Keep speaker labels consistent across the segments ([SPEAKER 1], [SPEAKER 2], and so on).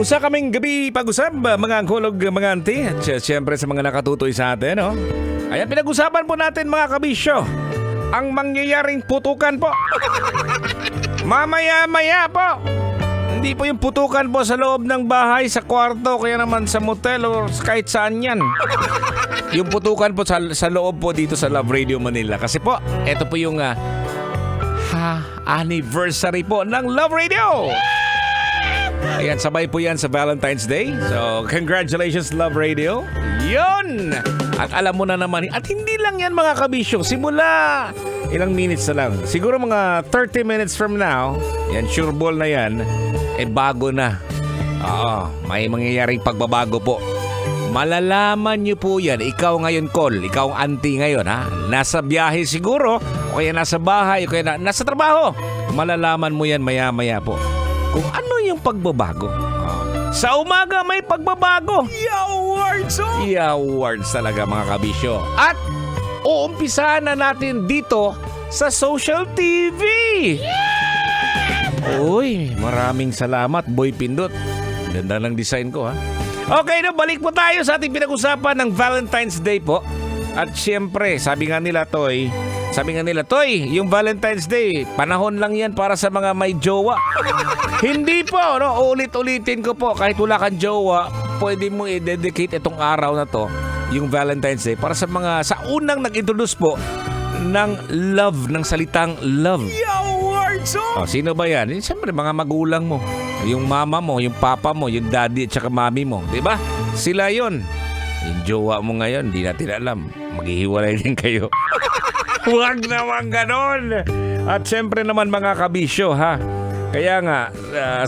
[SPEAKER 1] Usa kaming gabi pag-usap, mga angkolog, mga auntie, at siyempre sa mga nakatutoy sa atin, no? Ayan, pinag-usapan po natin mga kabisyo, ang mangyayaring putukan po. Mamaya-maya po. Hindi po yung putukan po sa loob ng bahay, sa kwarto, kaya naman sa motel o kahit saan yan. Yung putukan po sa loob po dito sa Love Radio Manila. Kasi po, eto po yung anniversary po ng Love Radio. Ayan, sabay po yan sa Valentine's Day. So, congratulations Love Radio. Yun! At alam mo na naman, at hindi lang yan mga kabisyo. Simula ilang minutes na lang. Siguro mga 30 minutes from now, yan, sure ball na yan, bago na. Oo, may mangyayaring pagbabago po. Malalaman nyo po yan. Ikaw ngayon, Col. Ikaw ang auntie ngayon, ha? Nasa biyahe siguro, o kaya nasa bahay, o kaya nasa trabaho. Malalaman mo yan maya-maya po. Kung ano yung pagbabago. Sa umaga may pagbabago. Yawards! Yawards talaga mga kabisyo. At uumpisahan na natin dito sa Social TV. Uy, maraming salamat, Boy Pindot. Ganda ng design ko, ha? Okay, no, balik po tayo sa ating pinag-usapan ng Valentine's Day po. At siyempre, sabi nga nila, Toy, yung Valentine's Day, panahon lang yan para sa mga may jowa. Hindi po, no? Ulit-ulitin ko po, kahit wala kang jowa, pwede mo i-dedicate itong araw na to, yung Valentine's Day, para sa mga, sa unang nag-introduce po ng love, ng salitang love. Oh, sino ba yan? Siyempre, mga magulang mo. Yung mama mo, yung papa mo, yung daddy at saka mami mo. Diba? Sila yon. Yung jowa mo ngayon, di natin alam. Maghihiwalay din kayo. Huwag naman ganon. At siyempre naman mga kabisyo, ha? Kaya nga,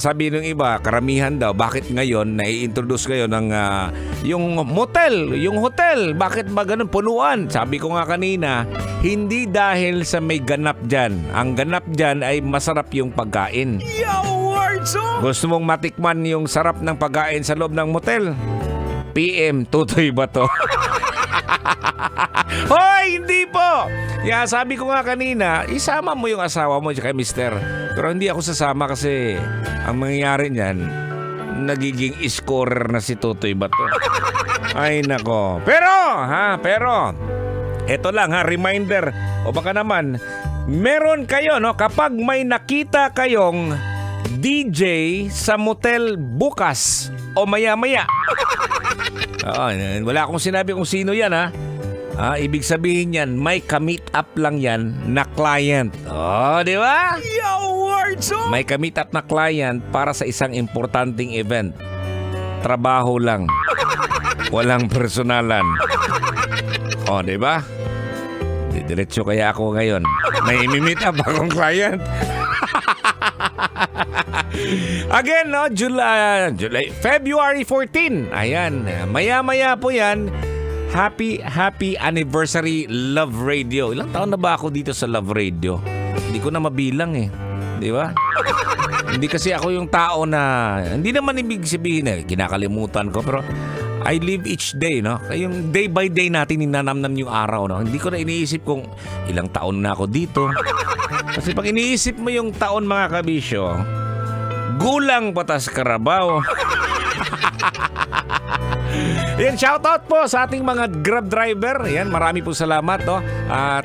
[SPEAKER 1] sabi ng iba, karamihan daw, bakit ngayon nai-introduce kayo ng yung motel, yung hotel? Bakit ba ganun punuan? Sabi ko nga kanina, hindi dahil sa may ganap dyan. Ang ganap dyan ay masarap yung pagkain. Gusto mong matikman yung sarap ng pagkain sa loob ng motel? PM, tutoy ba to? Hoy, hindi po! Yeah, sabi ko nga kanina, isama mo yung asawa mo kay mister. Pero hindi ako sasama kasi ang mangyayari niyan, nagiging scorer na si Tutoy ba to? Ay nako. Pero, eto lang ha, reminder. O baka naman, meron kayo, no? Kapag may nakita kayong DJ sa motel bukas o maya-maya. Wala akong sinabi kung sino yan, ha? Ibig sabihin yan, may ka-meet up lang yan na client. Di ba? May ka-meet up na client para sa isang importanteng event. Trabaho lang. Walang personalan. Di ba? Diretso kaya ako ngayon. May imi-meet up akong client. Again, no, February 14. Ayan, maya-maya po yan. Happy anniversary Love Radio. Ilang taon na ba ako dito sa Love Radio? Hindi ko na mabilang eh. Di ba? Hindi kasi ako yung tao na, hindi naman ibig sabihin kinakalimutan ko, pero I live each day, no? Yung day by day natin ninanamnam yung araw, no? Hindi ko na iniisip kung ilang taon na ako dito. Kasi pag iniisip mo yung taon, mga kabisyo, gulang patas karabaw. Yan, shoutout po sa ating mga Grab driver. Yan, marami po salamat, no?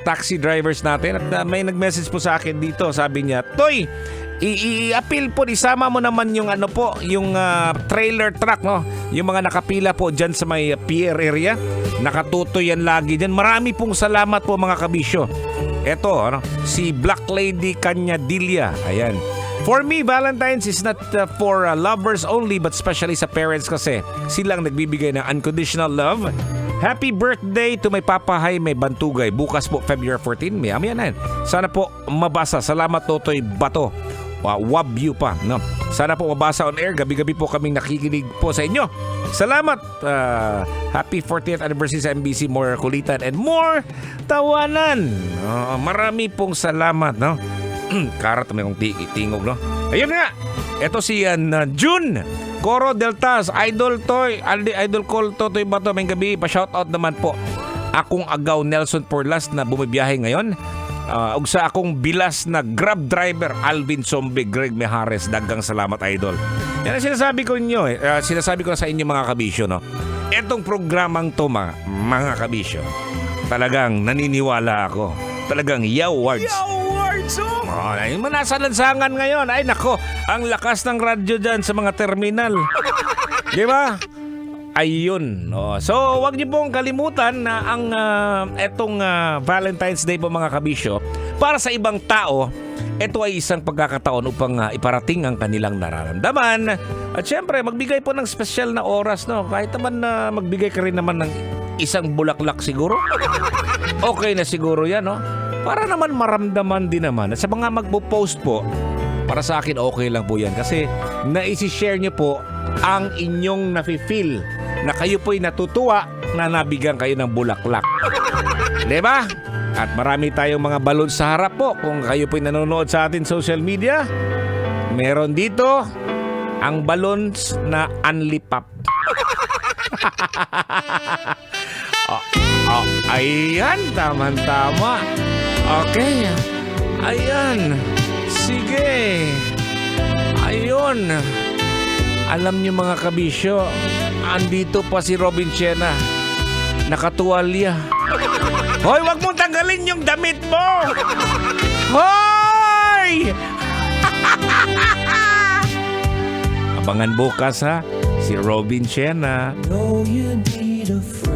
[SPEAKER 1] Taxi drivers natin. At may nag-message po sa akin dito. Sabi niya, Toy, i-appeal po, isama mo naman yung yung trailer truck, no? Yung mga nakapila po dyan sa may pier area. Nakatutoy yan lagi dyan. Marami pong salamat po mga kabisyo. Eto, si Black Lady Canyadilla. Ayan. For me, Valentine's is not for lovers only, but especially sa parents kasi silang nagbibigay ng unconditional love. Happy birthday to my Papa Jaime Bantugay. Bukas po, February 14. Maya na yan. Sana po mabasa. Salamat, Totoy Bato. Wab you pa, no? Sana po mabasa on air. Gabi-gabi po kaming nakikinig po sa inyo. Salamat. Happy 40th anniversary sa MBC. More kulitan and more tawanan. Marami pong salamat, no? Karat may kong tingog, no? Ayun nga. Ito si June Coro Deltas, Idol Toy, Idol Call Totoy Bato. May gabi, pa-shoutout naman po. Akong agaw Nelson Porlas na bumibiyahe ngayon. ug sa akong bilas na Grab driver Alvin Sombe, Greg Mejares, daghang salamat idol. Yan ang sinasabi ko inyo sinasabi ko na sa inyo mga kabisyo, no. Etong programang to mga kabisyo, talagang naniniwala ako. Talagang yawards. Yung nasa lansangan ngayon, ay nako, ang lakas ng radyo dyan sa mga terminal. Di ba? Ayun. So, wag niyo pong kalimutan na ang etong Valentine's Day po mga kabisyo, para sa ibang tao, ito ay isang pagkakataon upang iparating ang kanilang nararamdaman. At syempre, magbigay po ng special na oras, no? Kahit naman magbigay ka rin naman ng isang bulaklak siguro. Okay na siguro yan, no? Para naman maramdaman din naman. At sa mga magpo-post po, para sa akin okay lang po yan. Kasi naisi-share nyo po ang inyong nafe-feel na kayo po'y natutuwa na nabigyan kayo ng bulaklak. Diba? At marami tayong mga balon sa harap po. Kung kayo po'y nanonood sa atin social media, meron dito ang balons na unlipap. Ayan, tama-tama. Okay. Ayan. Sige. Ayun. Alam niyo mga kabisyo, andito pa si Robin Siena. Nakatuwalya. Hoy, wag mong tanggalin yung damit mo! Hoy! Abangan bukas ha, si Robin Siena.
[SPEAKER 2] Know you need a friend.